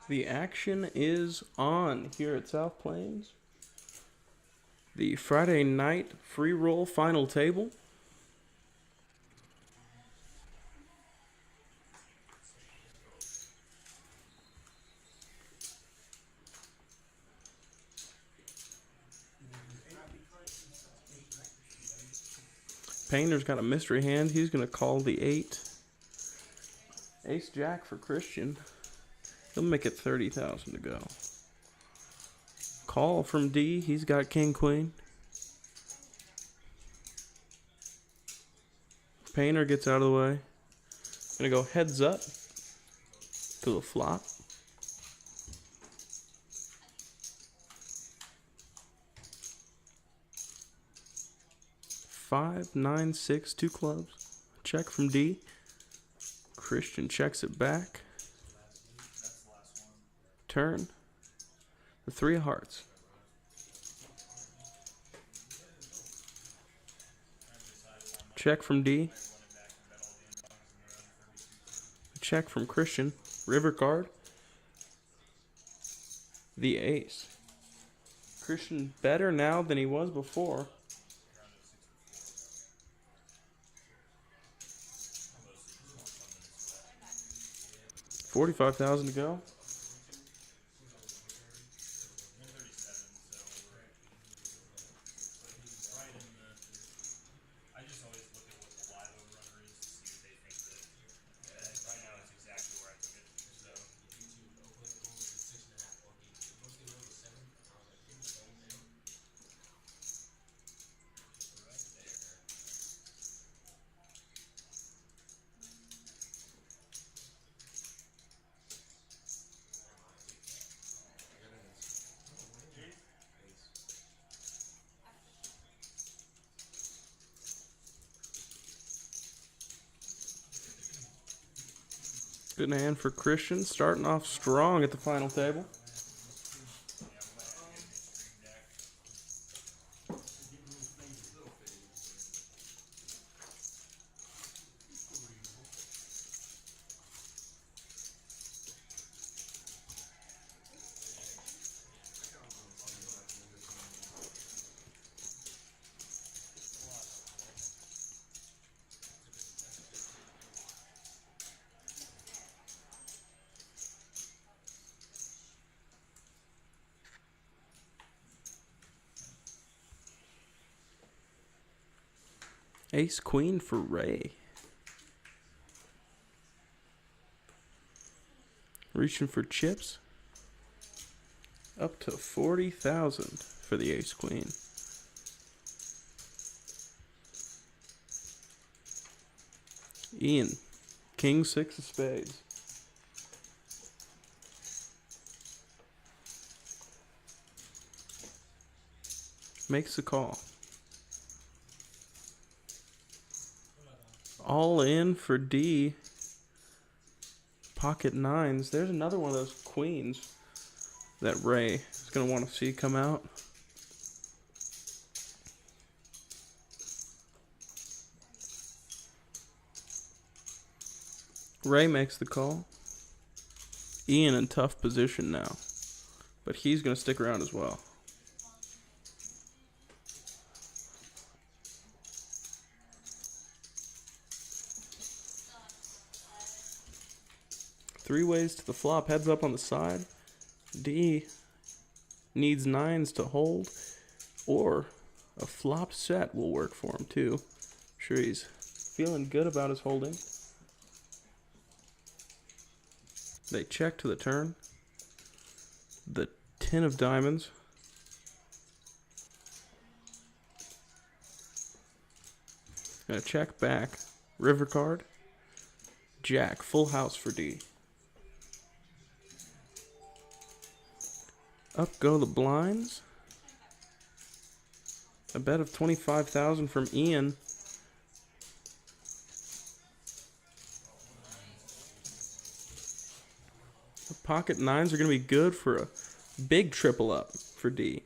The action is on here at South Plains. The Friday night free roll final table. Painter's got a mystery hand. He's going to call the 8. Ace Jack for Christian. He'll make it 30,000 to go. Call from D. He's got King Queen. Painter gets out of the way. Gonna go heads up to the flop. Five, 9, 6, 2 clubs. Check from D. Christian checks it back. Turn. The 3 of hearts. Check from D. Check from Christian. River card. The ace. Christian better now than he was before. $45,000 to go. Good hand for Christian, starting off strong at the final table. Ace Queen for Ray. Reaching for chips. Up to 40,000 for the Ace Queen. Ian, King 6 of spades. Makes the call. All in for D. Pocket 9s. There's another one of those queens that Ray is going to want to see come out. Ray makes the call. Ian in tough position now, but he's going to stick around as well. Three ways to the flop. Heads up on the side. D needs 9s to hold, or a flop set will work for him too. Sure, he's feeling good about his holding. They check to the turn. The 10 of diamonds. Gonna check back. River card. Jack. Full house for D. Up go the blinds. A bet of 25,000 from Ian. The pocket 9s are going to be good for a big triple up for D.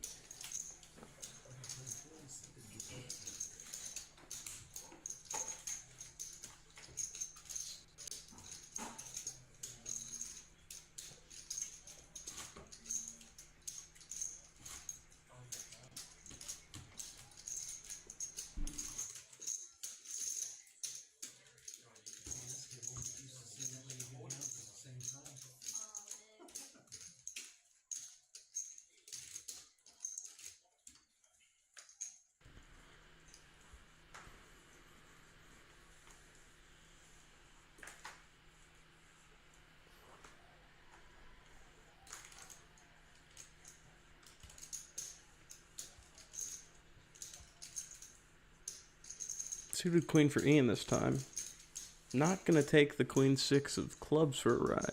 Suited queen for Ian this time. Not gonna take the queen 6 of clubs for a ride.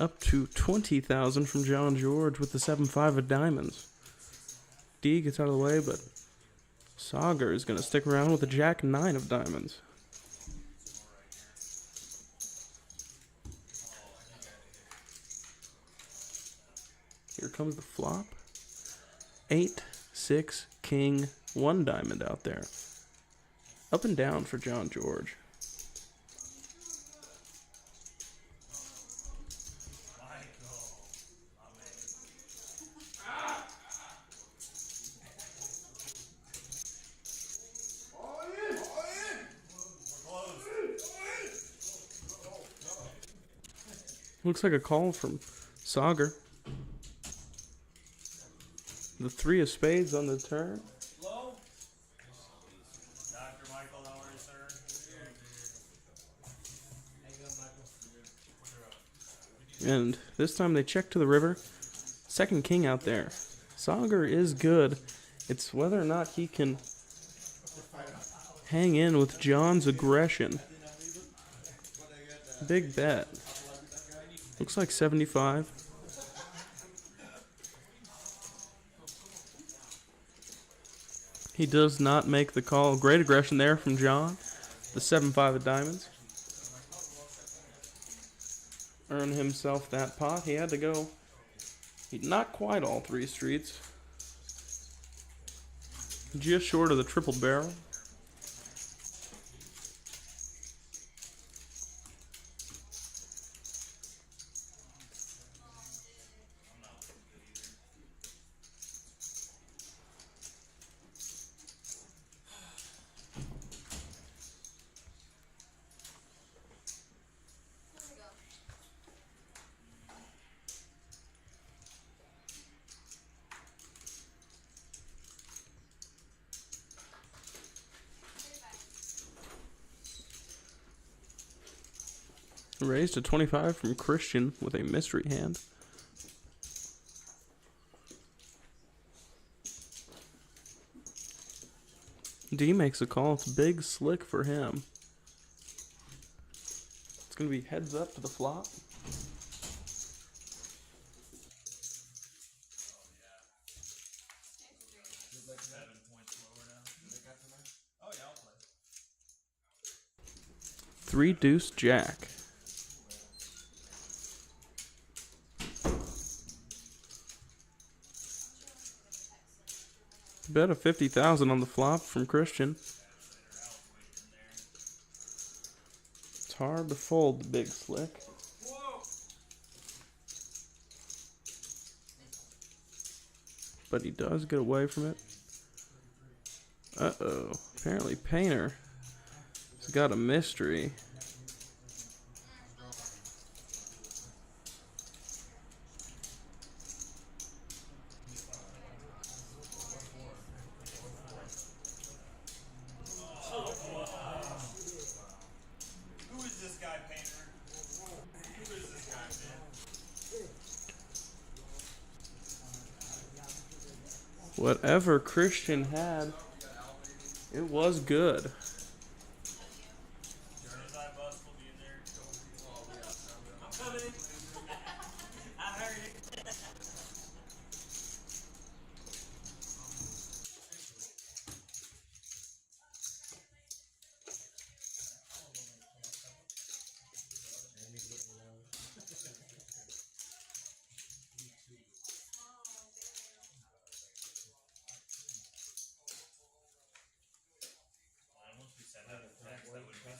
Up to 20,000 from John George with the 7-5 of diamonds. D gets out of the way, but Sagar is gonna stick around with the Jack 9 of diamonds. Here comes the flop. 8, 6, king, 1 diamond out there. Up and down for John George. Looks like a call from Sagar. The 3 of spades on the turn. And this time they check to the river. Second king out there. Sagar is good. It's whether or not he can hang in with John's aggression. Big bet. Looks like 75. He does not make the call. Great aggression there from John. The 7-5 of diamonds. Earn himself that pot. He had to go not quite all 3 streets. Just short of the triple barrel. Raised to 25 from Christian with a mystery hand. D makes a call. It's big slick for him. It's going to be heads up to the flop. Three deuce jack. Bet of 50,000 on the flop from Christian. It's hard to fold the big slick. But he does get away from it. Uh-oh. Apparently Painter has got a mystery. Whatever Christian had, it was good.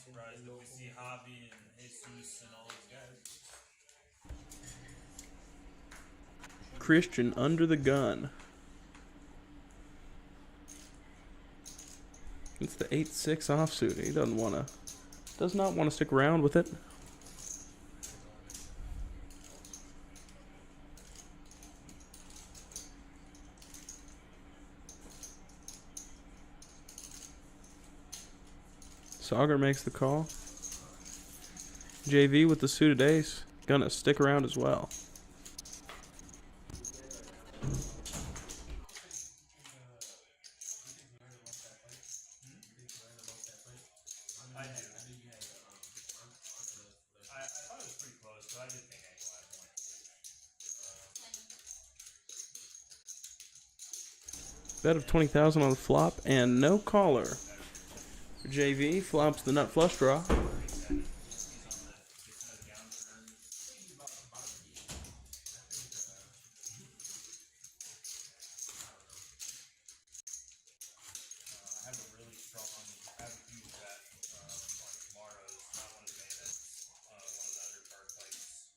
Surprised if we see Hobby and Jesus and all those guys. Christian under the gun. It's the 8-6 offsuit. He does not want to stick around with it. Sagar makes the call. JV with the suited ace. Gonna stick around as well. Bet of 20,000 on the flop and no caller. For JV flops the nut flush draw. I have a really strong, I have a huge bet on tomorrow's, not one of the main events, one of the undercard fights.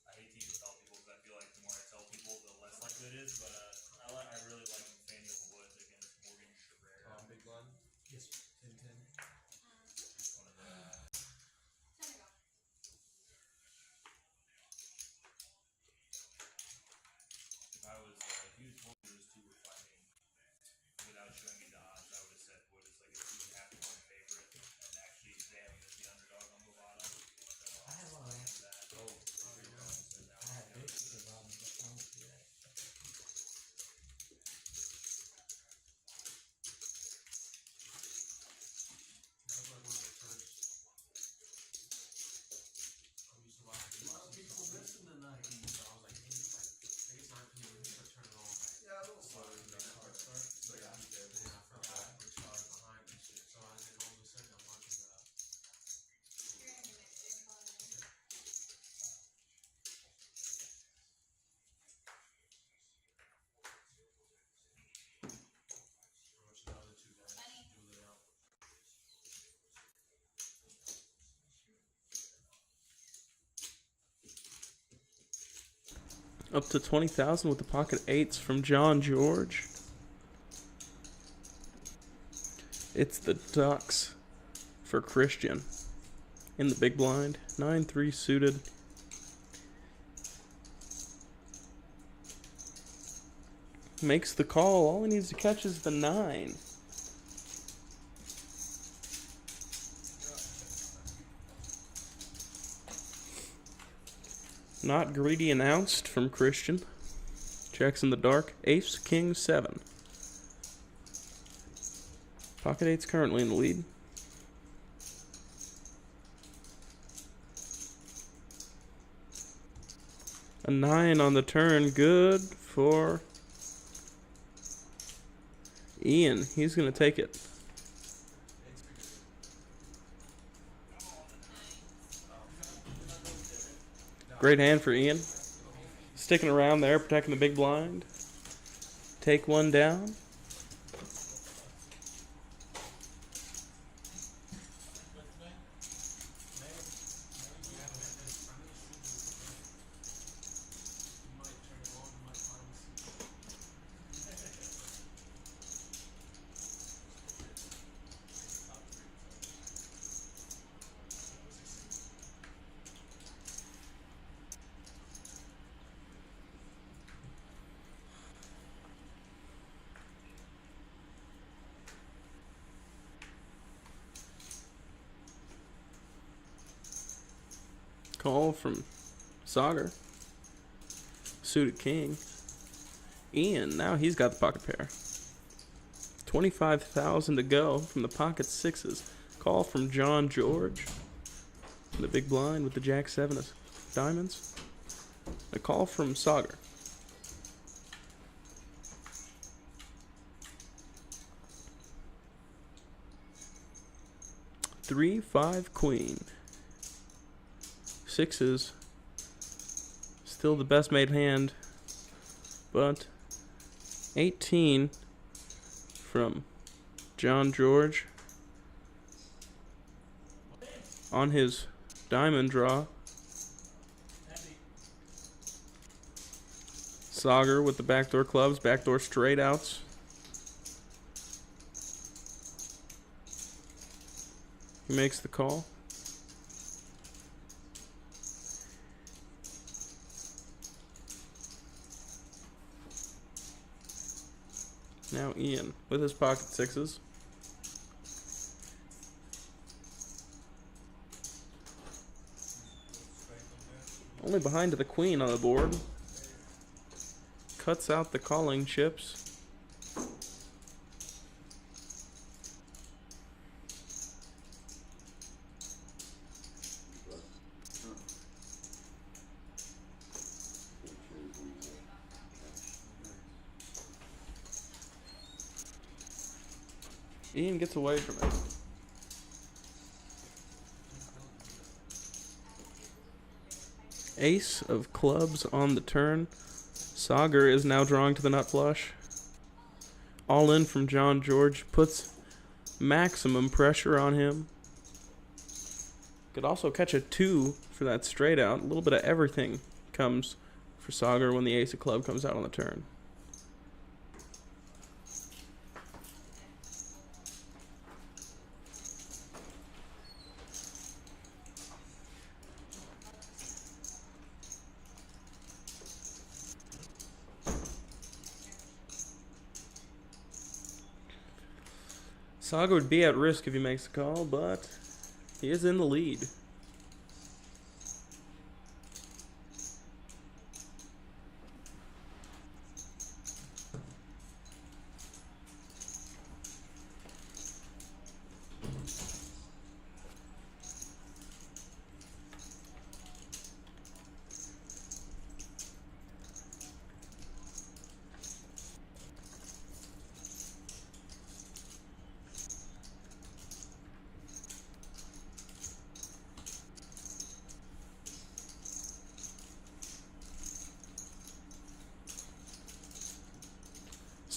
I hate to even tell people because I feel like the more I tell people, the less likely it is. But I really like Nathaniel Woods against Morgan Sherrera. Big one. Yes, 10-10. One of the. If I was, if you told me those two were fighting without showing me the odds, I would have said Wood is like a 2.5-1 favorite, and actually they have him as the underdog on Bovada. So I have that. I have basically about that. That was like one of the first. I used to watch a lot of people listen tonight. So I was like, hey, it's like, maybe it's not you know, start turning on like yeah, a little slower than that hard start. So yeah, I'm good. And I forgot which started behind and shit. So I then all of a sudden I'm watching the other two guys duel it out. Up to 20,000 with the pocket eights from John George. It's the Ducks for Christian. In the big blind, 9-3 suited. Makes the call. All he needs to catch is the 9. Not greedy announced from Christian. Checks in the dark. Ace, king, 7. Pocket 8's currently in the lead. A 9 on the turn. Good for Ian. He's going to take it. Great hand for Ian. Sticking around there, protecting the big blind. Take one down. Call from Sauger. Suited king. Ian, now he's got the pocket pair. 25,000 to go from the pocket sixes. Call from John George. The big blind with the jack 7 of diamonds. A call from Sauger. Three, 5, queen. Sixes. Still the best made hand. But 18 from John George on his diamond draw. Sauger with the backdoor clubs, backdoor straight outs. He makes the call. Now Ian with his pocket sixes. Only behind to the queen on the board. Cuts out the calling chips. Ian gets away from it. Ace of clubs on the turn. Sagar is now drawing to the nut flush. All in from John George puts maximum pressure on him. Could also catch a 2 for that straight out. A little bit of everything comes for Sagar when the ace of club comes out on the turn. Saga would be at risk if he makes the call, but he is in the lead.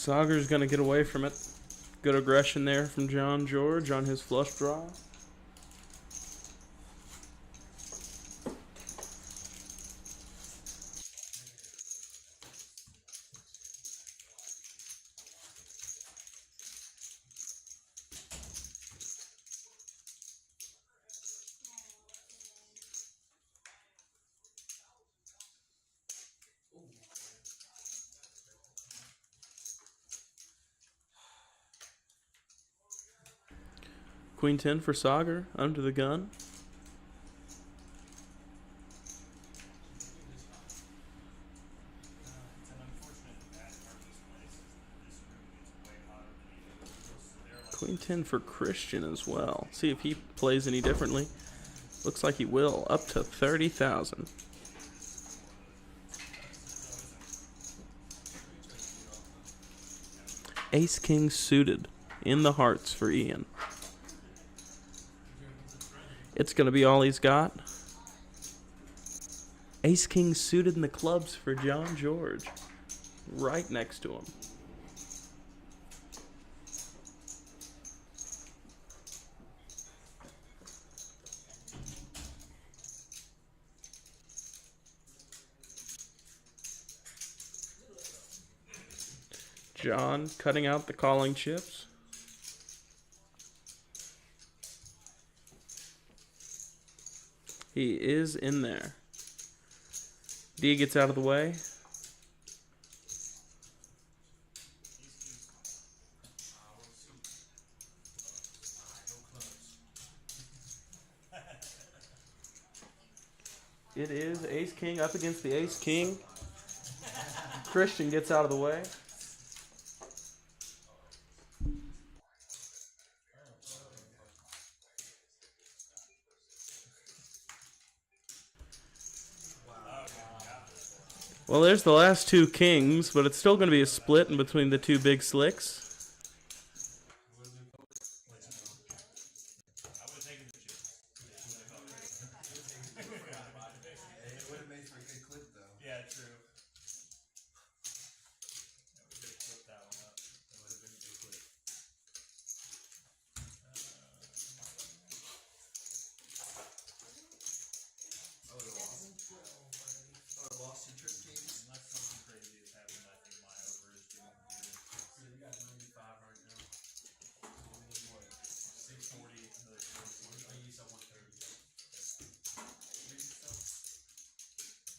Sagar's going to get away from it. Good aggression there from John George on his flush draw. Queen 10 for Sagar, under the gun. It's an unfortunate bad part of this place. This room gets way hotter than even so they're like Queen 10 for Christian as well. See if he plays any differently. Looks like he will. Up to 30,000. Ace King suited in the hearts for Ian. It's going to be all he's got. Ace King suited in the clubs for John George. Right next to him. John cutting out the calling chips. He is in there. D gets out of the way. It is Ace King up against the Ace King. Christian gets out of the way. Well, there's the last two kings, but it's still going to be a split in between the two big slicks. I would have taken the chips. It would have made for a good clip, though. Yeah, true. Yeah, we could have flipped that one up. That would have been a good clip. I would have lost. I would have lost your trick games. Unless something crazy has happened, I think my over is doing good. So you got 95 right now. So we need what? 640, another 40. I use up 130. Maybe so.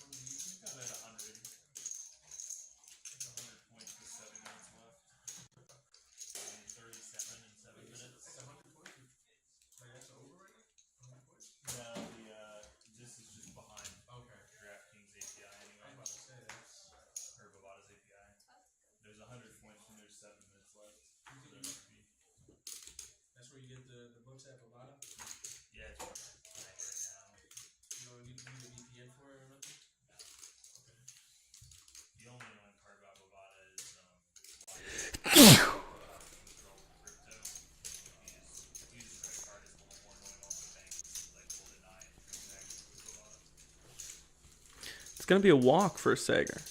What do you use? We've got it at 100. There's 100 points with 7 minutes left. I mean, 37 in 7 minutes. It's 100 points. Like that's over right now? 100 points? No, this is just behind Okay. DraftKings API I anyway. was about to say that's. Or Bovada's API. There's 100 points and there's 7 minutes left. So there must be. That's where you get the books at Bovada. Yeah, it's right now. You don't need a VPN for it or nothing. The only known card about Bovada is crypto. It's going to be a walk for Sager. Did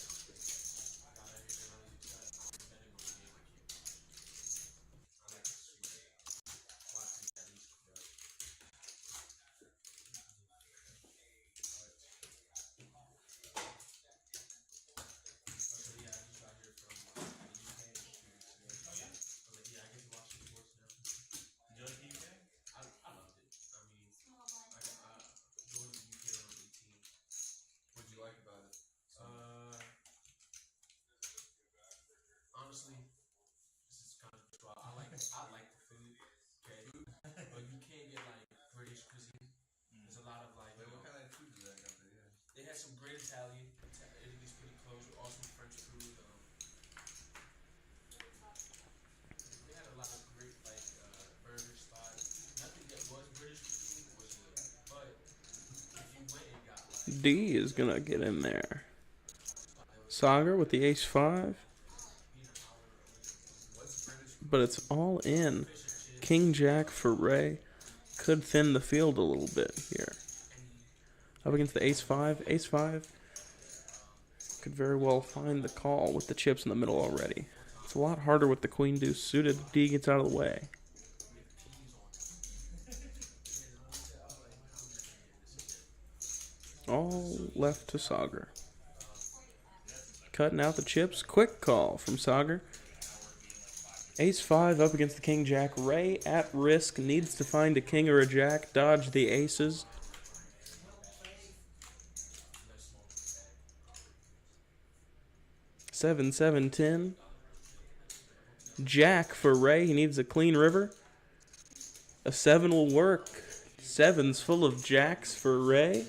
you like the UK? I loved it. I mean, going to the UK when I'm 18. What'd you like about it? Honestly, this is controversial. I like the food, okay, but you can't get like British cuisine. There's a lot of like, Wait, what kind of food do they got there? Yeah. they had some great Italian. Italy's pretty close. Also French food. They had a lot of great like burger spots. Nothing that was British cuisine was good, but if you went and got like D is going to get in there. Sager with the ace-5. What's British? But it's all in. King-Jack for Ray. Could thin the field a little bit here. Up against the ace-5. Ace-5 could very well find the call with the chips in the middle already. It's a lot harder with the queen-deuce suited. D gets out of the way. All left to Sager. Cutting out the chips. Quick call from Sager. Ace-5 up against the king-jack. Ray at risk. Needs to find a king or a jack. Dodge the aces. Seven, 10. Jack for Ray. He needs a clean river. A 7 will work. 7's full of jacks for Ray.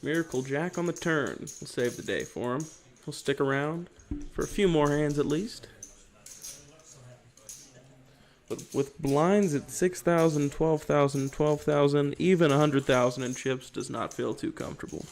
Miracle Jack on the turn will save the day for him. He'll stick around for a few more hands at least. But with blinds at 6,000, 12,000, 12,000, even 100,000 in chips does not feel too comfortable.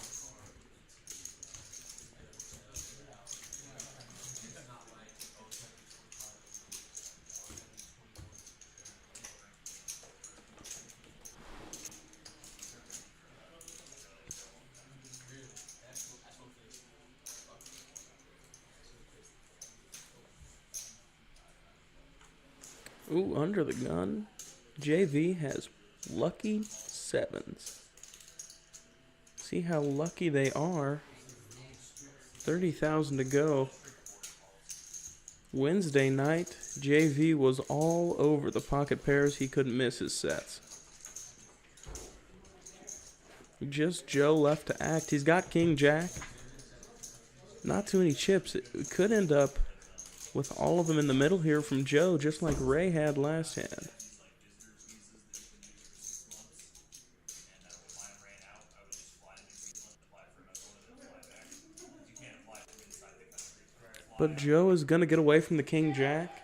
Ooh, under the gun. JV has lucky 7s. See how lucky they are. 30,000 to go. Wednesday night, JV was all over the pocket pairs. He couldn't miss his sets. Just Joe left to act. He's got King Jack. Not too many chips. It could end up with all of them in the middle here from Joe, just like Ray had last hand. But Joe is going to get away from the King Jack.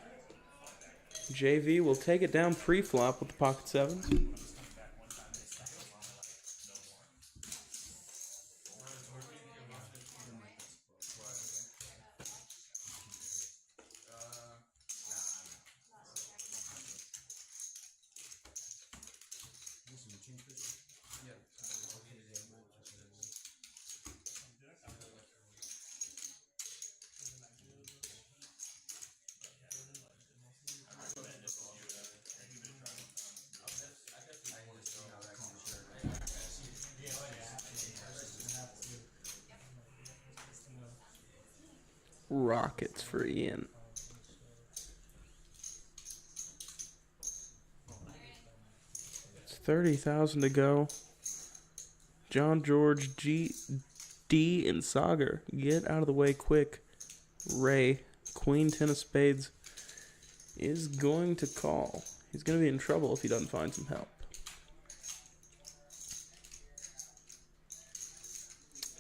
JV will take it down pre-flop with the pocket 7s. Rockets for Ian. It's 30,000 to go. John George, D, and Sager. Get out of the way quick. Ray, Queen 10 of spades, is going to call. He's going to be in trouble if he doesn't find some help.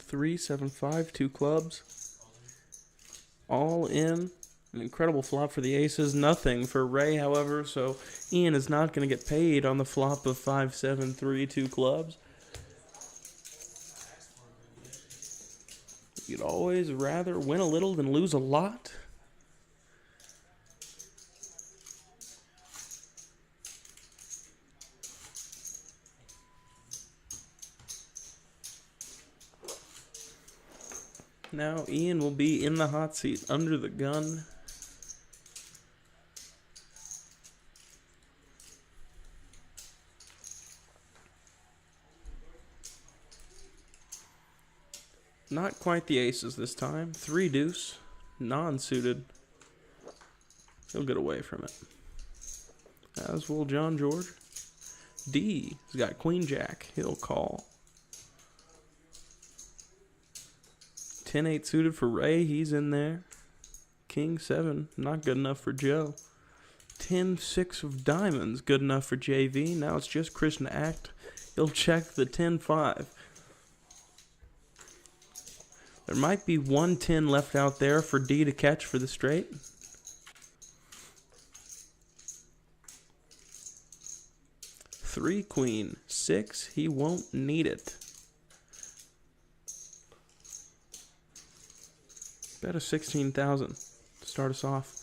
3, 7, 5, 2 clubs. All in. An incredible flop for the aces. Nothing for Ray, however, so Ian is not going to get paid on the flop of 5, 7, 3, 2 clubs. You'd always rather win a little than lose a lot. Now Ian will be in the hot seat under the gun. Not quite the aces this time. 3 deuce, non-suited. He'll get away from it. As will John George. D has got queen jack. He'll call. 10-8 suited for Ray. He's in there. King 7, not good enough for Joe. 10-6 of diamonds, good enough for JV. Now it's just Christian to act. He'll check the 10-5. There might be 1-10 left out there for D to catch for the straight. Three queen, 6. He won't need it. Bet a 16,000 to start us off.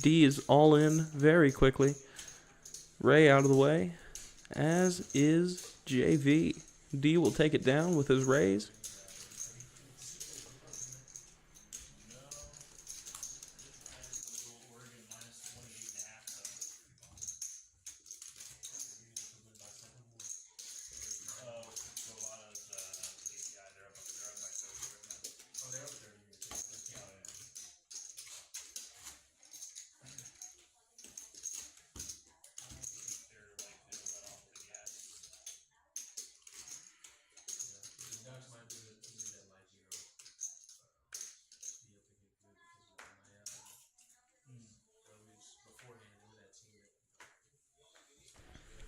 D is all in very quickly. Ray out of the way, as is JV. D will take it down with his raise.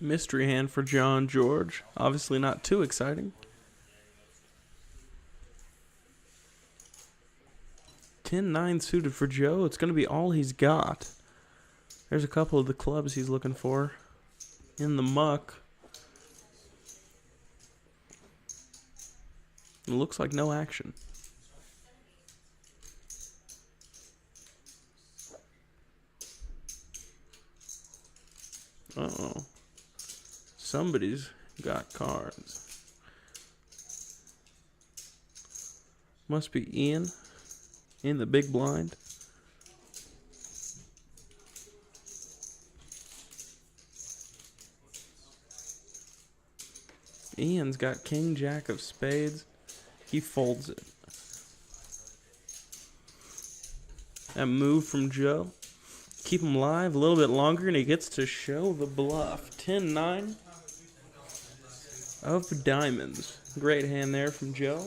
Mystery hand for John George. Obviously not too exciting. 10-9 suited for Joe. It's going to be all he's got. There's a couple of the clubs he's looking for in the muck. It looks like no action. Uh-oh. Somebody's got cards. Must be Ian in the big blind. Ian's got king jack of spades. He folds it. That move from Joe. Keep him live a little bit longer and he gets to show the bluff. 10-9 of diamonds. Great hand there from Joe.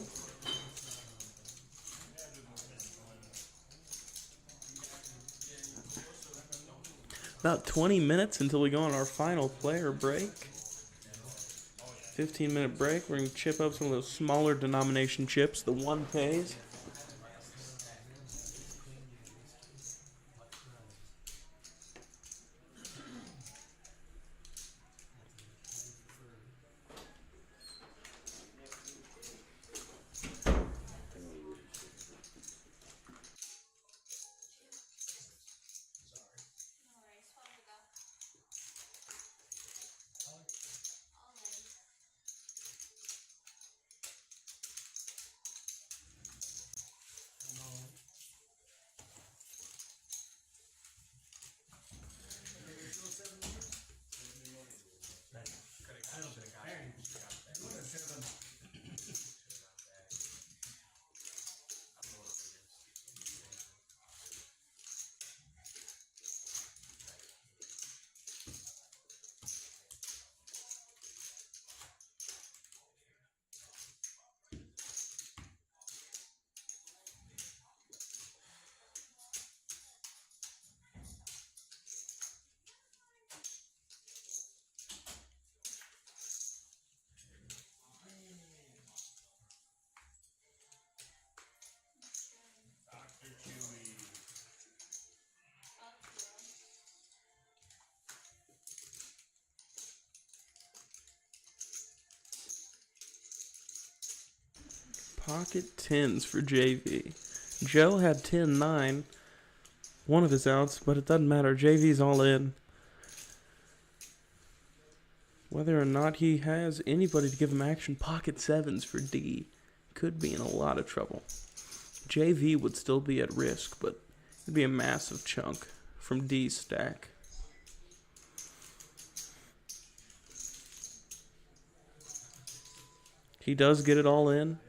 About 20 minutes until we go on our final player break. 15-minute break. We're going to chip up some of those smaller denomination chips. The one pays. Pocket 10s for JV. Joe had 10-9, one of his outs, but it doesn't matter. JV's all in. Whether or not he has anybody to give him action, pocket 7s for D. Could be in a lot of trouble. JV would still be at risk, but it'd be a massive chunk from D's stack. He does get it all in.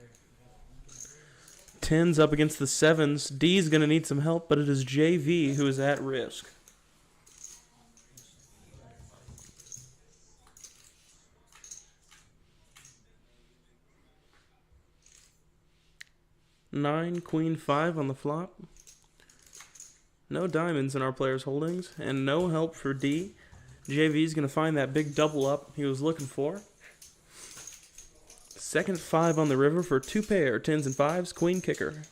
10s up against the 7s. D's going to need some help, but it is JV who is at risk. Nine, queen, 5 on the flop. No diamonds in our players' holdings, and no help for D. JV's going to find that big double up he was looking for. Second 5 on the river for 2 pair, 10s and 5s, queen kicker.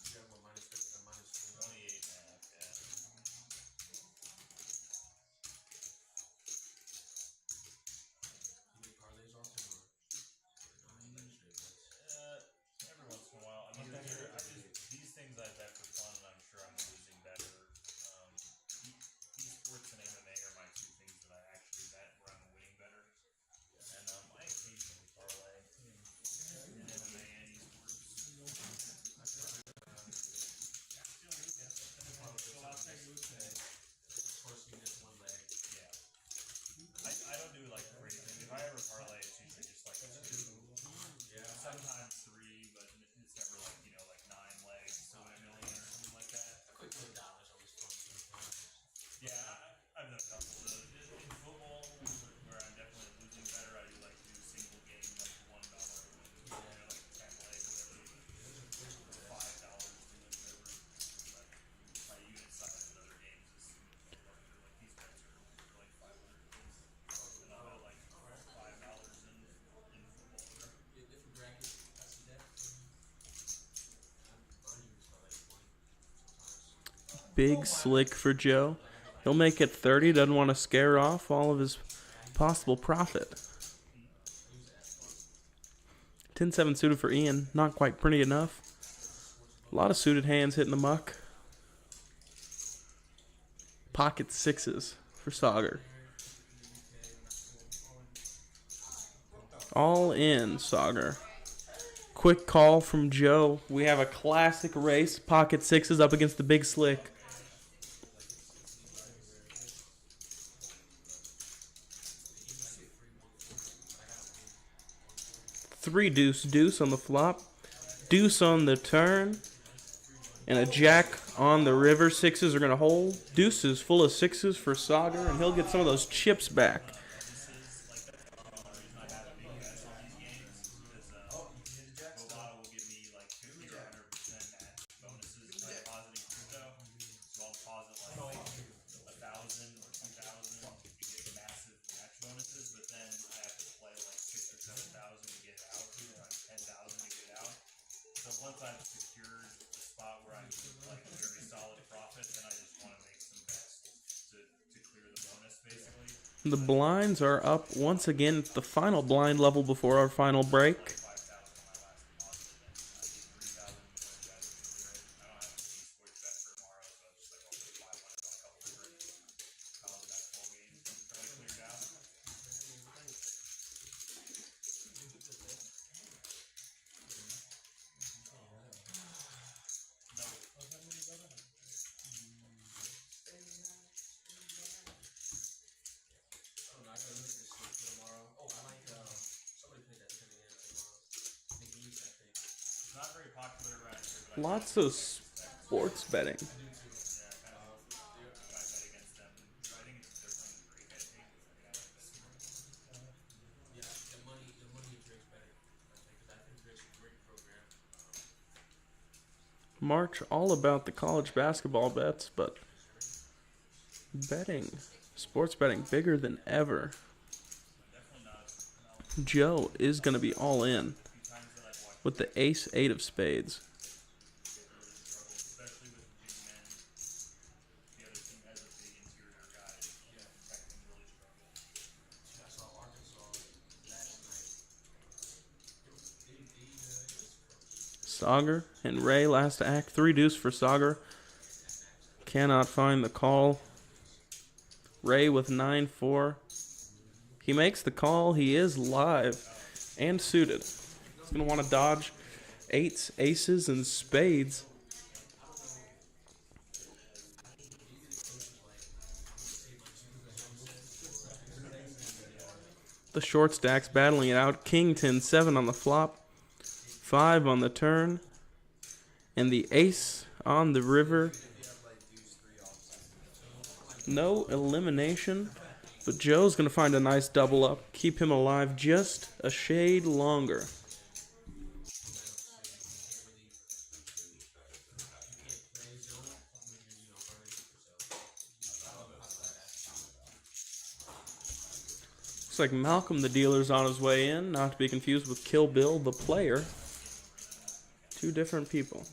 Yeah, well, minus 50, minus 28 and a half, yeah. You make parlays often, or no, you like straight bets? Every once in a while. I mean, these things I bet for fun, and I'm sure I'm losing better. Esports and MMA are my two things that I actually bet where I'm winning better. And I occasionally parlay in MMA and esports. Of course, you get one leg. Yeah. I don't do like crazy. If I ever parlay, it's usually just like 2. Yeah. Sometimes 3, but it's never like, like 9 legs to win $1 million or something like that. A quick $1 always fun sometimes. Yeah, I've done a couple of those. In football, where I'm definitely losing better, I do like to do single game, like $1 to win, like 10 legs, whatever. $5 to win, whatever. But my unit size in other games is significantly larger. Like these bets are like 500 piece. And I'll bet like $5 in football. Yeah, different brackets. I see that. Mine usually start like 20 sometimes. Big slick for Joe. He'll make it 30. Doesn't want to scare off all of his possible profit. 10-7 suited for Ian. Not quite pretty enough. A lot of suited hands hitting the muck. Pocket 6s for Sauger. All in, Sauger. Quick call from Joe. We have a classic race. Pocket 6s up against the big slick. 3 deuce deuce on the flop. Deuce on the turn. And a jack on the river. 6s are going to hold. Deuces full of 6s for Sauger, and he'll get some of those chips back. Once I've secured a spot where I'm like very solid profit, then I just want to make some bets to clear the bonus, basically. The blinds are up once again. It's the final blind level before our final break. 5,000 on my last deposit, and I did 3,000 more guys to do it. I don't have a sports bet for tomorrow, so I was just like, I'll put 500 on a couple different college basketball games and try to clear it out. I gotta look at this shit tomorrow. Oh, I like somebody plays at 10 a.m. tomorrow. Nick East, I think. It's not very popular around here, but Lots of sports betting. I do too. Yeah, kind of. I bet against them. I think they're playing Drake, I think. I like that. Yeah, the money in Drake's better. I think, because I think Drake's a great program. March all about the college basketball bets, but betting, sports betting, bigger than ever. Definitely not. Joe is going to be all in with the ace-8 of spades. Especially with big men. The other team has a big interior guy. Yeah, that can really struggle. I saw Arkansas last night. Sauger and Ray last act. 3 deuce for Sauger. Cannot find the call. Ray with 9-4. He makes the call. He is live and suited. He's going to want to dodge 8s, aces, and spades. The short stack's battling it out. King 10-7 on the flop. 5 on the turn. And the ace on the river. No elimination. But Joe's going to find a nice double up. Keep him alive just a shade longer. Looks like Malcolm the dealer's on his way in, not to be confused with Kill Bill the player. 2 different people.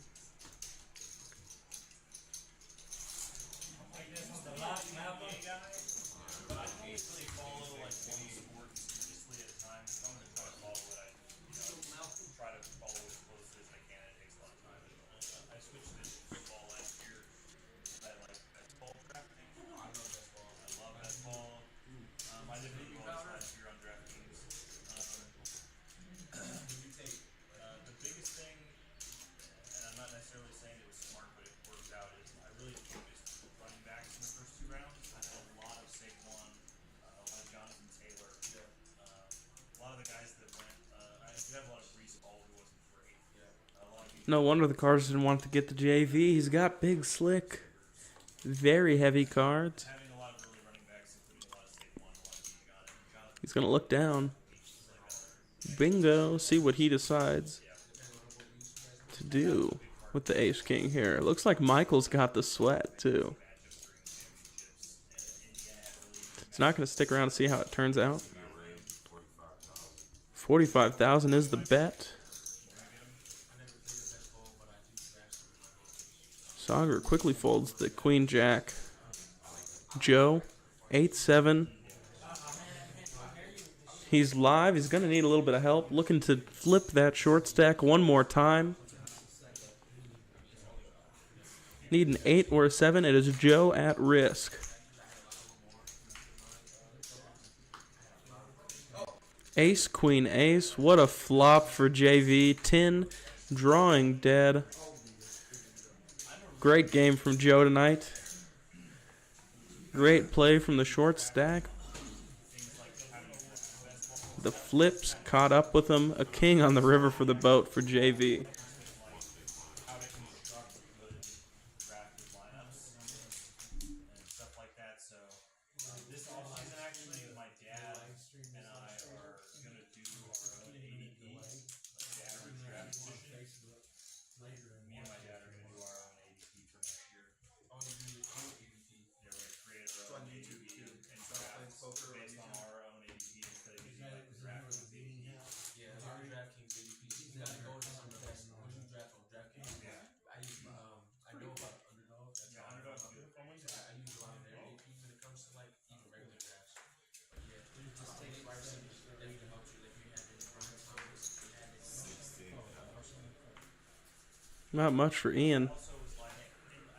No wonder the cards didn't want to get the JV. He's got big slick, very heavy cards. He's going to look down. Bingo. See what he decides to do with the ace-king here. It looks like Michael's got the sweat, too. He's not going to stick around to see how it turns out. 45,000 is the bet. Sauger quickly folds the queen-jack. Joe, 8-7. He's live. He's going to need a little bit of help. Looking to flip that short stack one more time. Need an 8 or a 7. It is Joe at risk. Ace, queen, ace. What a flop for JV. 10, drawing dead. Great game from Joe tonight. Great play from the short stack. The flips caught up with him. A king on the river for the boat for JV. Not much for Ian.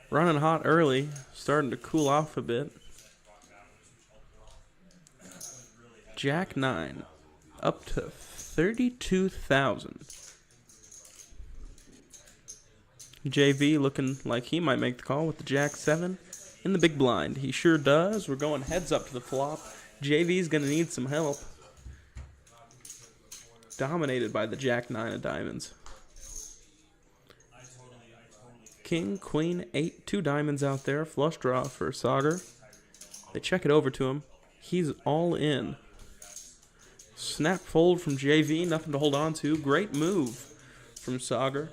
Running hot early, starting to cool off a bit. Jack 9, up to 32,000. JV looking like he might make the call with the Jack 7 in the big blind. He sure does. We're going heads up to the flop. JV's going to need some help. Dominated by the Jack 9 of diamonds. King, queen, 8, 2 diamonds out there. Flush draw for Sauger. They check it over to him. He's all in. Snap fold from JV. Nothing to hold on to. Great move from Sauger.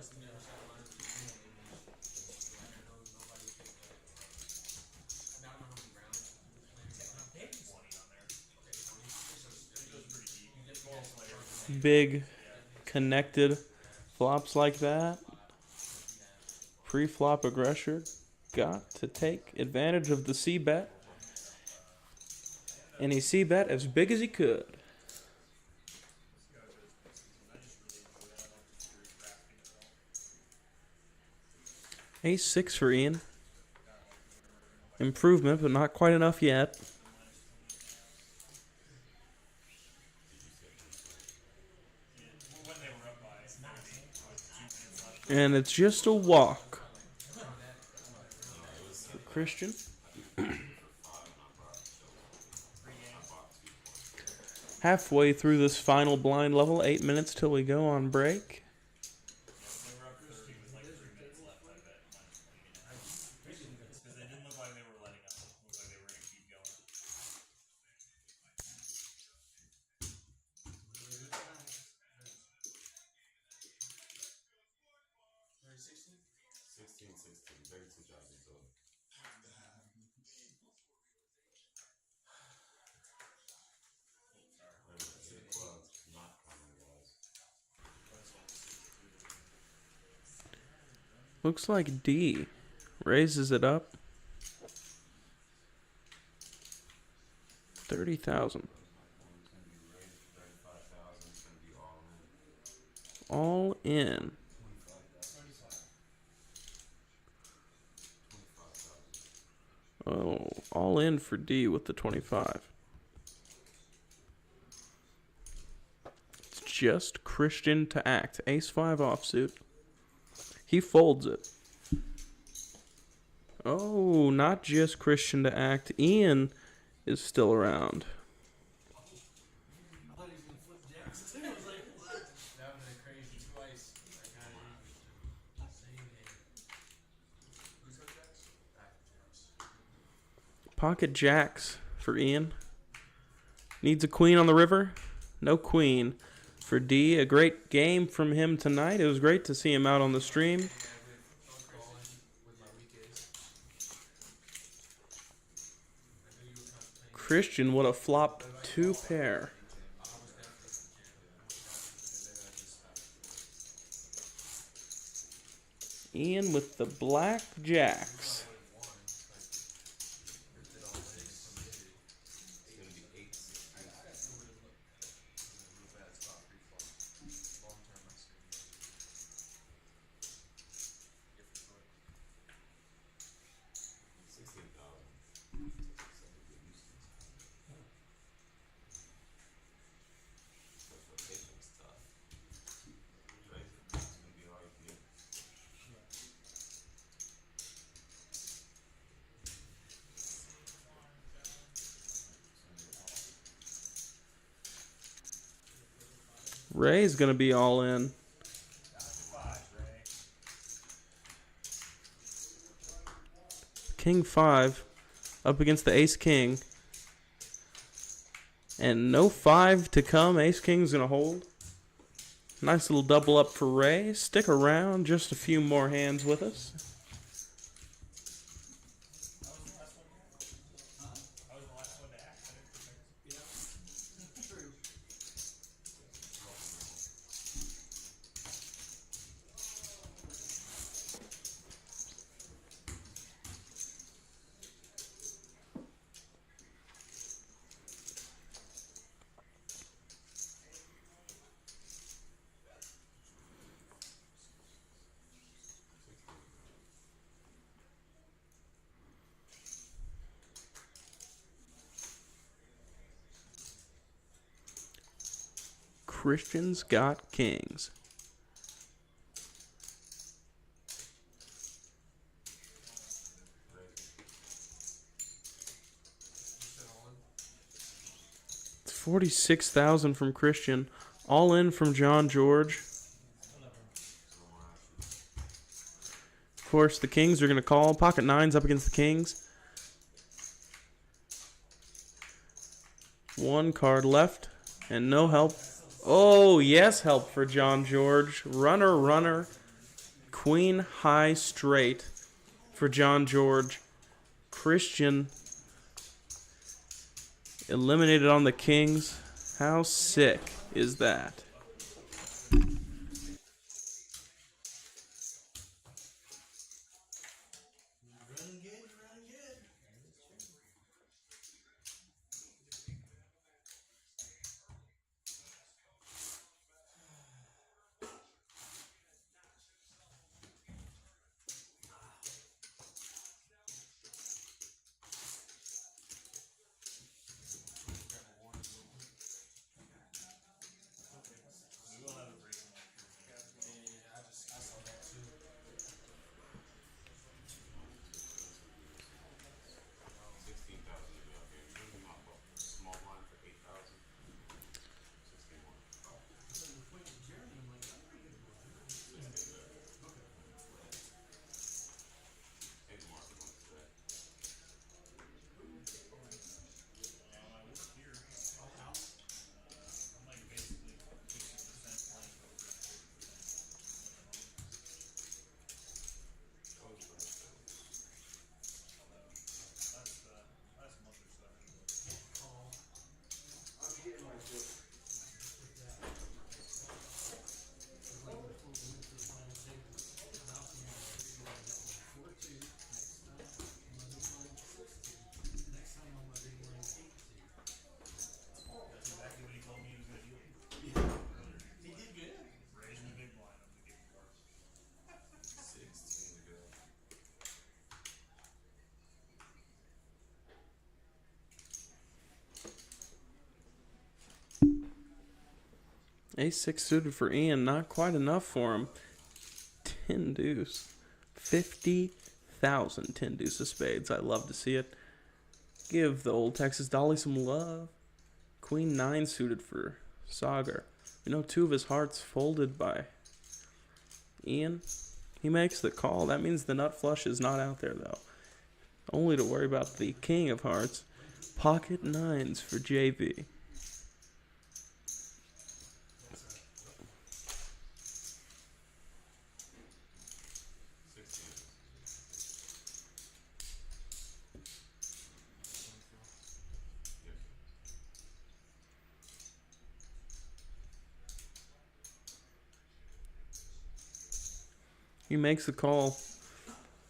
Big connected flops like that. Pre-flop aggressor got to take advantage of the C-bet. And he C-bet as big as he could. Ace-6 for Ian. Improvement, but not quite enough yet. When they were up by 30 with 2 minutes left. And it's just a walk for Christian. Halfway through this final blind level, 8 minutes till we go on break. They were up 30 with like 3 minutes left, I bet. Because they didn't look like they were letting up. It looked like they were going to keep going. Very 16? 16. Very two jobs in total. Not common was. Looks like D raises it up. 30,000. It's gonna be raised 35,000. It's gonna be All all in. in. 25,000. Oh, all in for D with the 25. It's just Christian to act. Ace-5 offsuit. He folds it. Oh, not just Christian to act. Ian is still around. I thought he was going to flip jacks too. I was like, what? That would have been crazy twice. That guy didn't. Same hand. Who's got jacks? Back jacks. Pocket jacks for Ian. Needs a queen on the river. No queen for D. A great game from him tonight. It was great to see him out on the stream. Yeah, with my weak ace. I knew you were contemplating. Christian would have flopped 2 pair. I was definitely some champion. Ian with the black jacks. It's gonna be 8. Ray's going to be all in. 5, Ray. King 5 up against the Ace King. And no 5 to come. Ace King's going to hold. Nice little double up for Ray. Stick around. Just a few more hands with us. I was the last one to act. True. Christian's got kings. It's 46,000 from Christian. All in from John George. Of course, the kings are going to call. Pocket 9's up against the kings. 1 card left and no help. Oh, yes, help for John George. Runner. Queen high straight for John George. Christian eliminated on the kings. How sick is that? Running good. Ace-6 suited for Ian. Not quite enough for him. 10 deuce. 50,000 10 deuce of spades. I love to see it. Give the old Texas Dolly some love. Queen 9 suited for Sagar. You know, 2 of his hearts folded by Ian. He makes the call. That means the nut flush is not out there, though. Only to worry about the king of hearts. Pocket 9s for JV. He makes the call.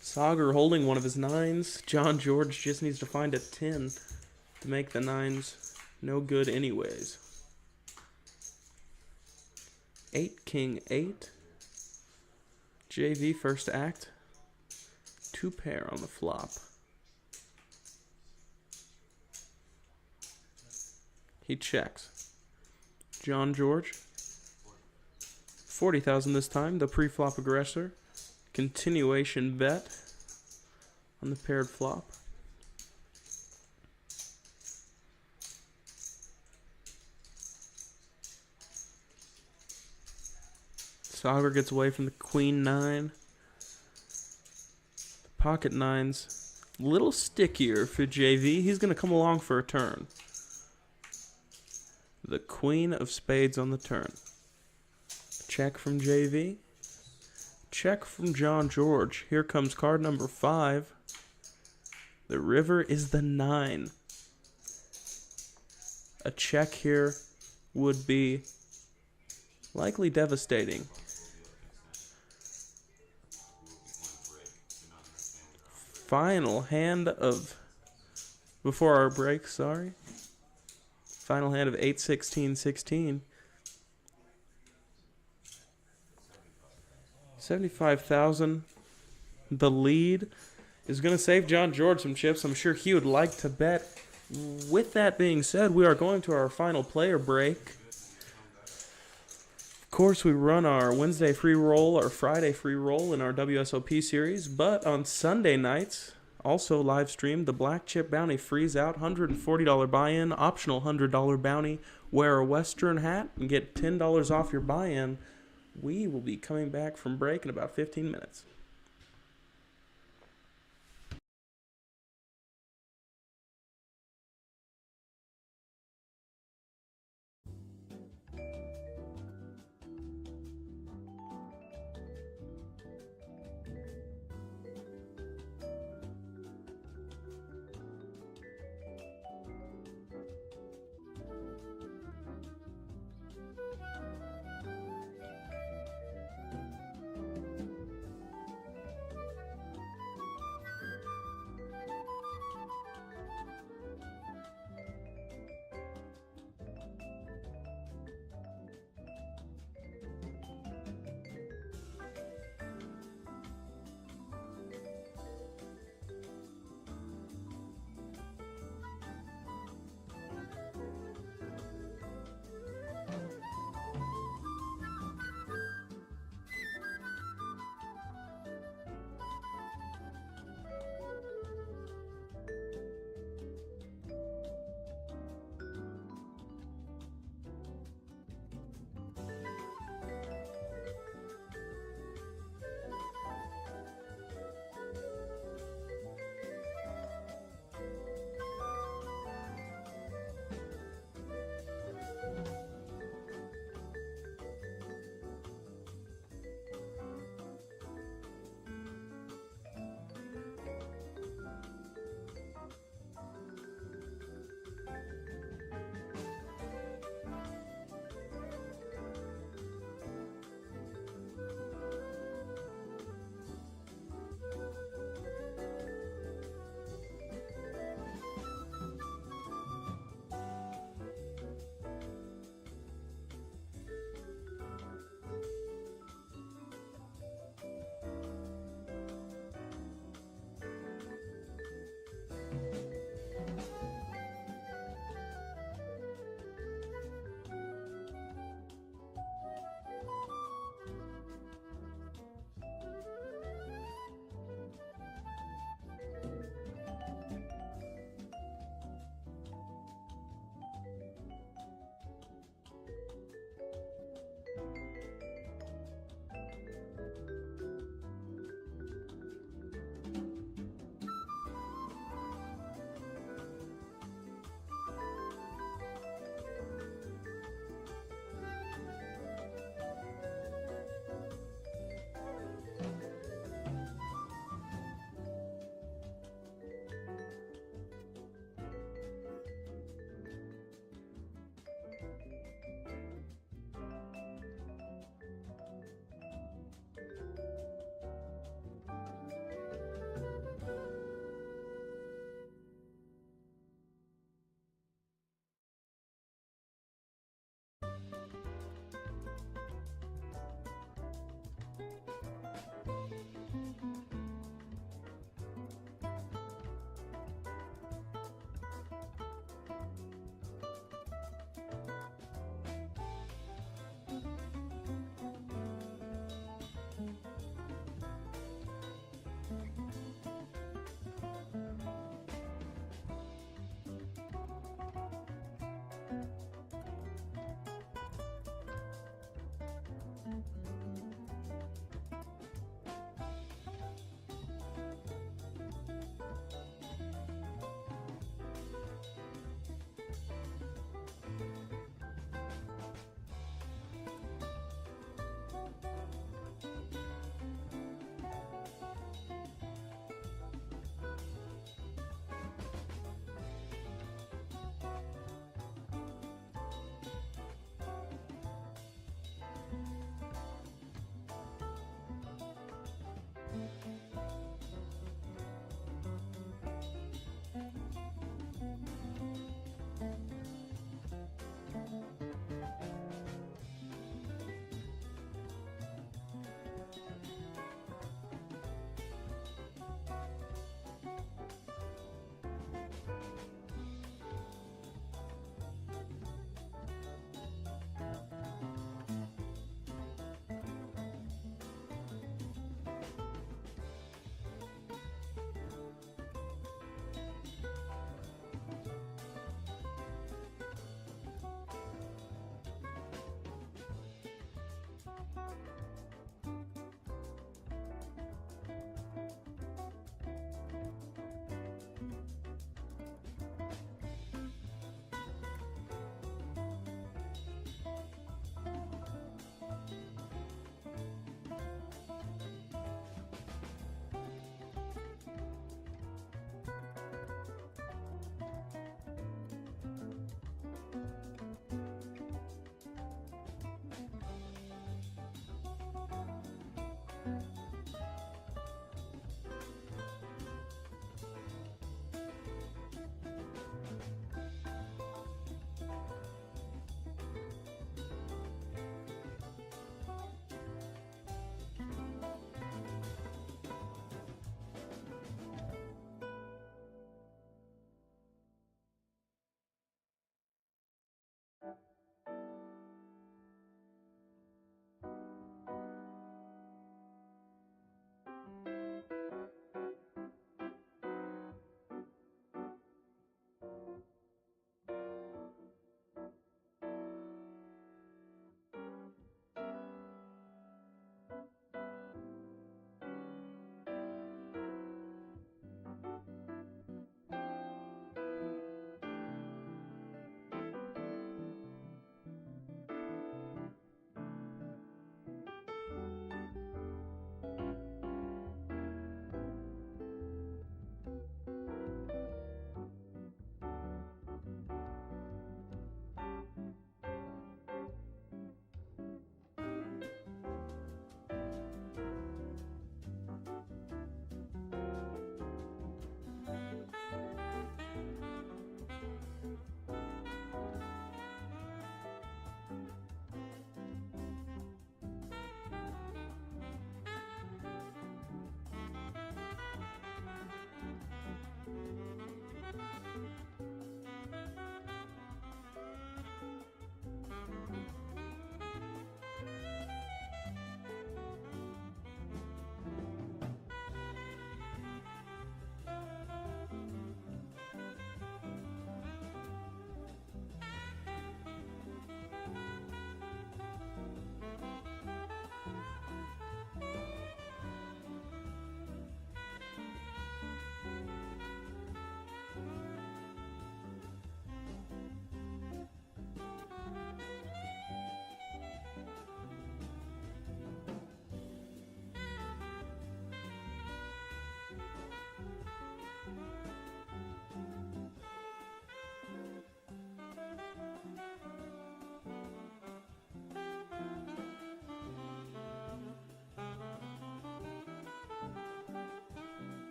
Sagar holding one of his 9s. John George just needs to find a 10 to make the 9s no good anyways. 8 King 8. JV first act. 2 pair on the flop. He checks. John George. 40,000 this time. The pre-flop aggressor. Continuation bet on the paired flop. Sagar gets away from the Queen 9. The pocket 9s. A little stickier for JV. He's going to come along for a turn. The Queen of Spades on the turn. Check from JV. Check from John George. Here comes card number 5. The river is the 9. A check here would be likely devastating. Final hand of, before our break, sorry. Final hand of 8-16-16. 75,000. The lead is going to save John George some chips. I'm sure he would like to bet. With that being said, we are going to our final player break. Of course, we run our Wednesday free roll, our Friday free roll in our WSOP series, but on Sunday nights, also live streamed, the Black Chip Bounty freeze out, $140 buy-in, optional $100 bounty, wear a Western hat, and get $10 off your buy-in. We will be coming back from break in about 15 minutes.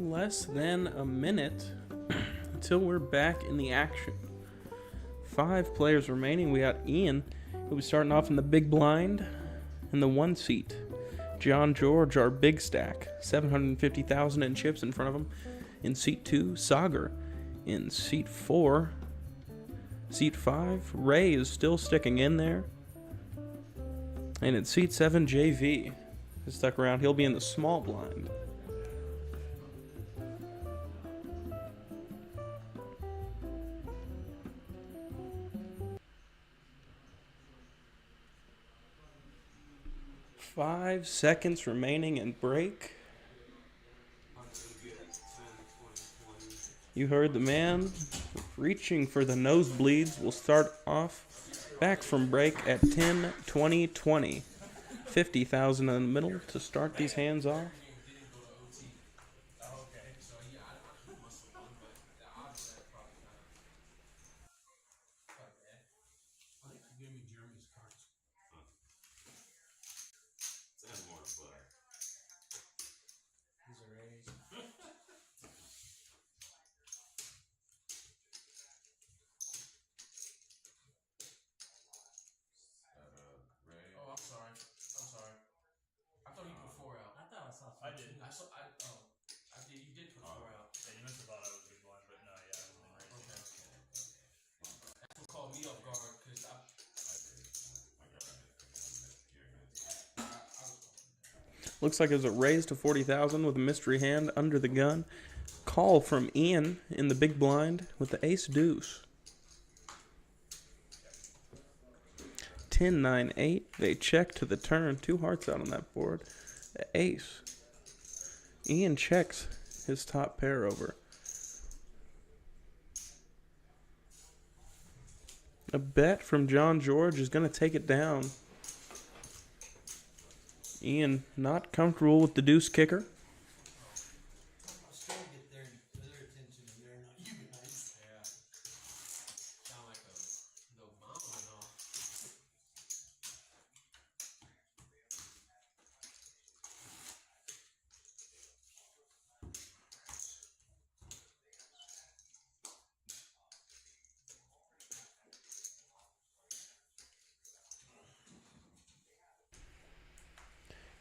less than a minute until we're back in the action. 5 players remaining. We got Ian, who was starting off in the big blind in the 1 seat. John George, our big stack, 750,000 in chips in front of him. In seat 2, Sagar. In seat 4, seat 5, Ray is still sticking in there. And in seat 7, JV is stuck around. He'll be in the small blind. Five seconds remaining in break. You heard the man reaching for the nosebleeds. We'll start off back from break at 10, 20, 20. 50,000 in the middle to start these hands off. So yeah, I must have won, but the odds of that probably quite bad. I think you gave me Jeremy's cards. Sounds more butter. These are A's. Ray. Oh, I'm sorry. I thought you put 4 out. I thought I saw I did. I did. You did put 4 out. Yeah, you must have thought I was big blind, but no, yeah, I was in raising. Okay. That's what caught me off guard because I was. Looks like it was a raise to 40,000 with a mystery hand under the gun. Call from Ian in the big blind with the ace deuce. 10, 9, 8. They check to the turn. 2 hearts out on that board. The ace. Ian checks his top pair over. A bet from John George is going to take it down. Ian not comfortable with the deuce kicker. I was trying to get their attention and they're not you guys. Yeah. Sound like a little bomb and all.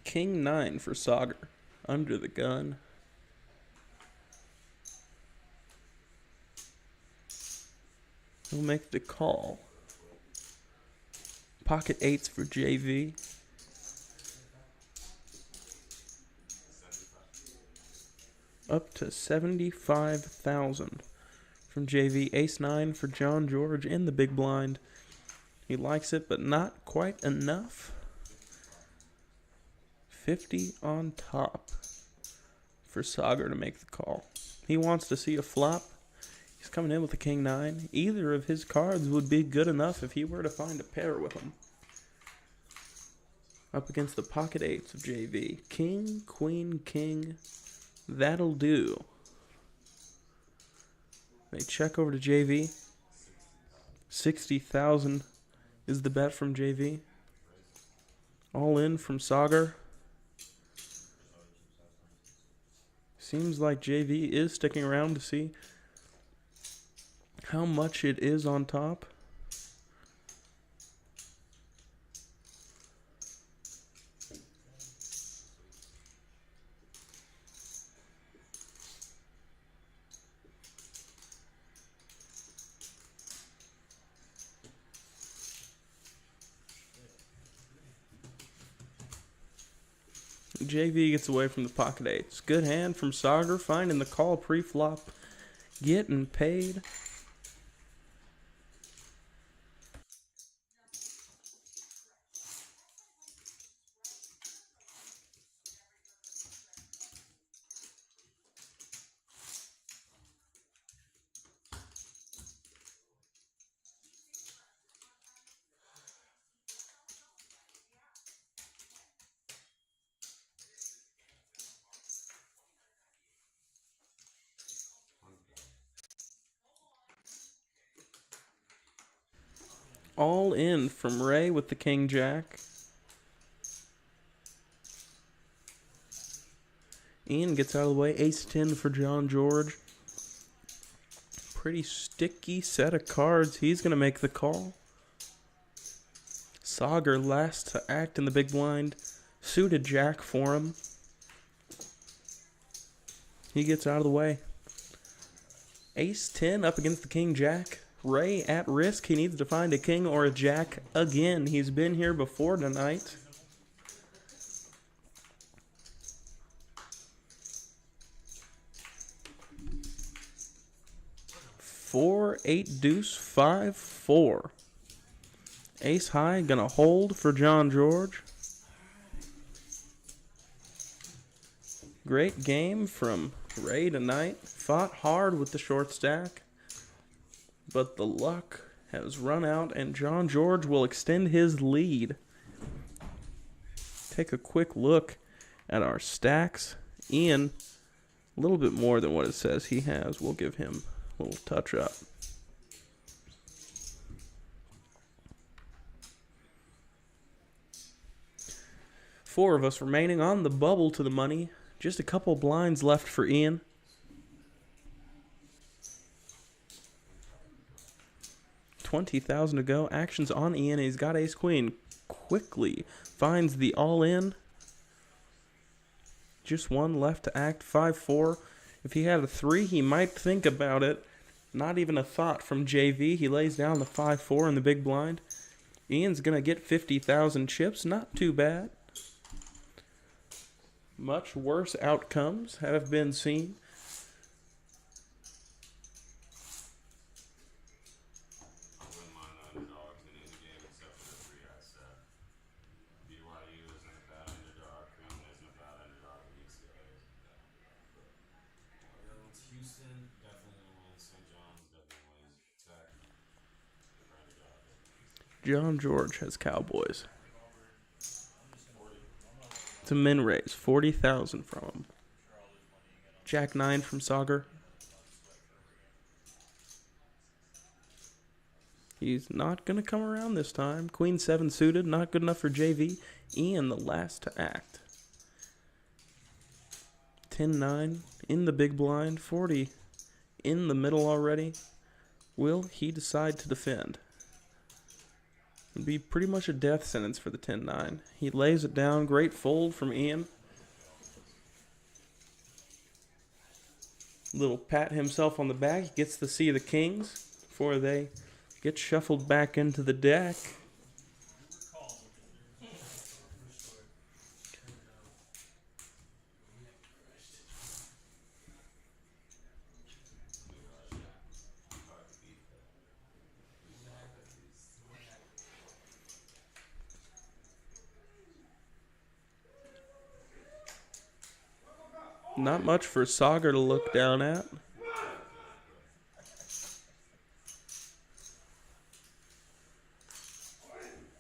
King 9 for Sagar. Under the gun. He'll make the call. Pocket 8s for JV. Up to 75,000 from JV. Ace 9 for John George in the big blind. He likes it, but not quite enough. 50 on top for Sagar to make the call. He wants to see a flop. He's coming in with the King 9. Either of his cards would be good enough if he were to find a pair with him. Up against the pocket 8s of JV. King, Queen, King. That'll do. They check over to JV. 60,000 is the bet from JV. All in from Sagar. Seems like JV is sticking around to see how much it is on top. JV gets away from the pocket 8s. Good hand from Sagar, finding the call pre-flop. Getting paid. All in from Ray with the King Jack. Ian gets out of the way. Ace-10 for John George. Pretty sticky set of cards. He's going to make the call. Sauger last to act in the big blind. Suited jack for him. He gets out of the way. Ace-10 up against the king-jack. Ray at risk. He needs to find a king or a jack again. He's been here before tonight. 4, 8 deuce, 5, 4. Ace high, gonna hold for John George. Great game from Ray tonight. Fought hard with the short stack, but the luck has run out, and John George will extend his lead. Take a quick look at our stacks. Ian, a little bit more than what it says he has. We'll give him a little touch up. Four of us remaining on the bubble to the money. Just a couple blinds left for Ian. $20,000 to go. Actions on Ian. He's got ace queen. Quickly finds the all in. Just one left to act. 5-4. If he had a 3, he might think about it. Not even a thought from JV. He lays down the 5-4 in the big blind. Ian's gonna get 50,000 chips. Not too bad. Much worse outcomes have been seen. I wouldn't mind underdogs in any game except for the 3 I said. BYU isn't a bad underdog. Cleveland isn't a bad underdog. UCLA is a bad underdog. The other one's Houston, definitely gonna win. St. John's definitely wins. Tech, they're underdog. John George has Cowboys. It's a min raise. 40,000 from him. Jack 9 from Sauger. He's not going to come around this time. Queen 7 suited. Not good enough for JV. Ian the last to act. 10-9 in the big blind. 40 in the middle already. Will he decide to defend? It'd be pretty much a death sentence for the 10-9. He lays it down. Great fold from Ian. Little pat himself on the back. He gets to see the kings before they get shuffled back into the deck. Not much for Sauger to look down at.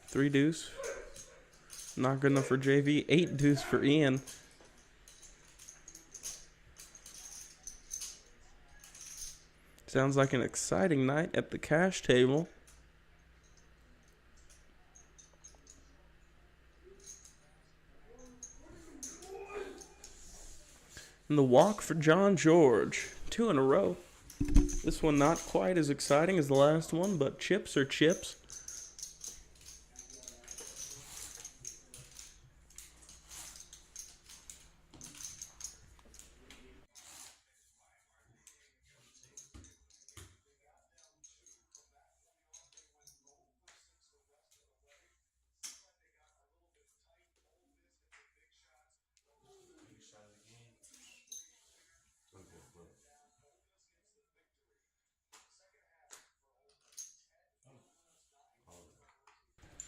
Three deuce. Not good enough for JV. 8 deuce for Ian. Sounds like an exciting night at the cash table. And the walk for John George. 2 in a row. This one not quite as exciting as the last one, but chips are chips.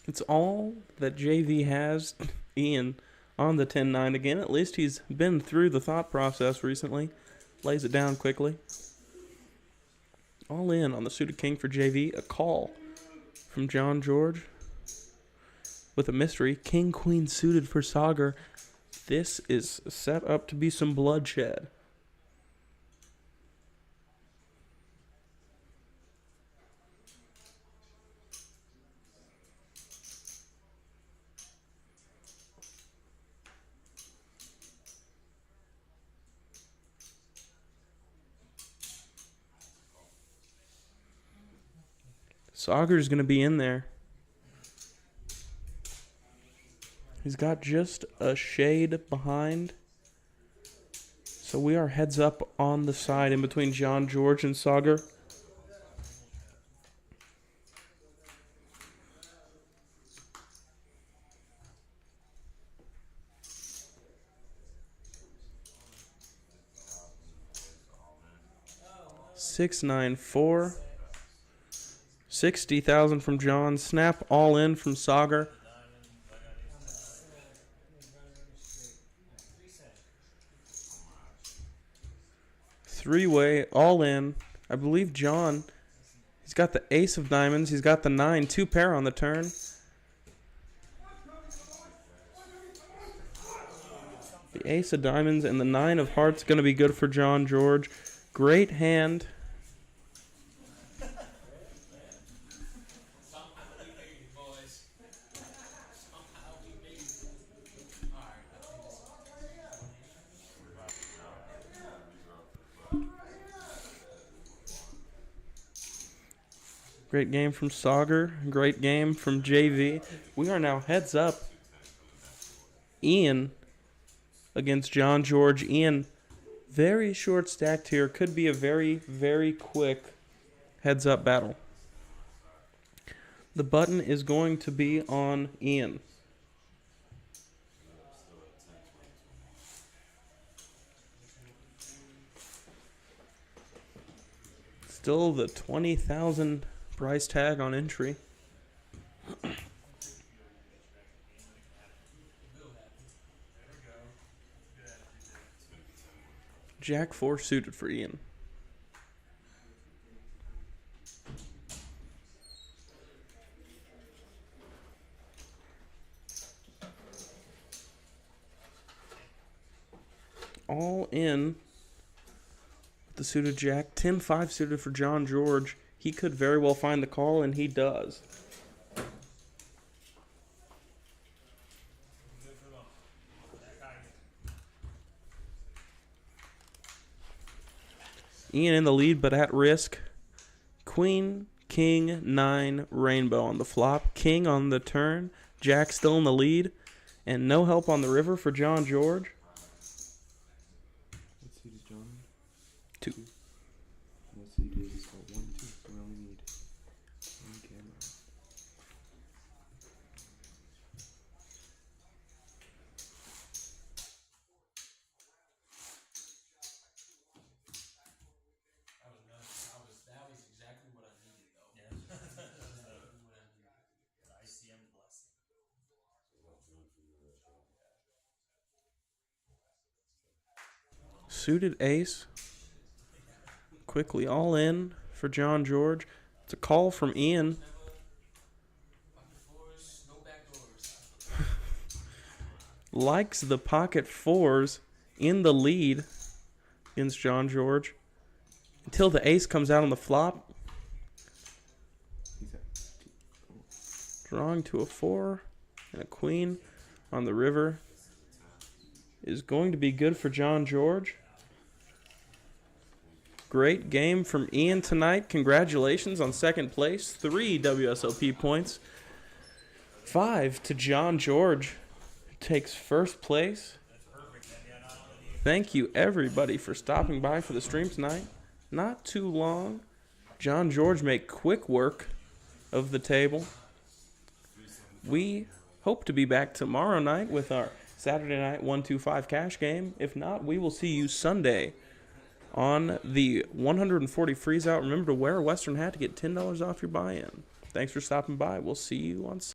It's all that JV has. Ian on the 10-9 again. At least he's been through the thought process recently. Lays it down quickly. All in on the suited king for JV. A call from John George. With a mystery. King, queen suited for Sauger. This is set up to be some bloodshed. Sauger's going to be in there. He's got just a shade behind. So we are heads up on the side in between John George and Sauger. $694. 60,000 from John. Snap all in from Sauger. Three-way, all in. I believe John, he's got the ace of diamonds. He's got the 9, 2 pair on the turn. The ace of diamonds and the 9 of hearts going to be good for John George. Great hand. Great game from Sauger. Great game from JV. We are now heads up. Ian against John George. Ian, very short stacked here. Could be a very, very quick heads up battle. The button is going to be on Ian. Still the 20,000 price tag on entry. Jack 4 suited for Ian. All in with the suited Jack. 10-5 suited for John George. He could very well find the call, and he does. Ian in the lead, but at risk. Queen, King, 9, Rainbow on the flop. King on the turn. Jack still in the lead. And no help on the river for John George. What suit is John? 2. What suit is 1, 2. We only need one camera. That was exactly what I needed, though. Yeah. Exactly what I needed. ICM blessing. Suited ace. Quickly all in for John George. It's a call from Ian. Pocket fours, no back doors. Likes the pocket 4s in the lead against John George. Until the ace comes out on the flop. He's at Drawing to a 4 and a queen on the river is going to be good for John George. Great game from Ian tonight. Congratulations on second place. 3 WSOP points. 5 to John George, who takes first place. Thank you, everybody, for stopping by for the stream tonight. Not too long. John George make quick work of the table. We hope to be back tomorrow night with our Saturday night 125 cash game. If not, we will see you Sunday on the 140 freeze out. Remember to wear a Western hat to get $10 off your buy-in. Thanks for stopping by. We'll see you on Sunday.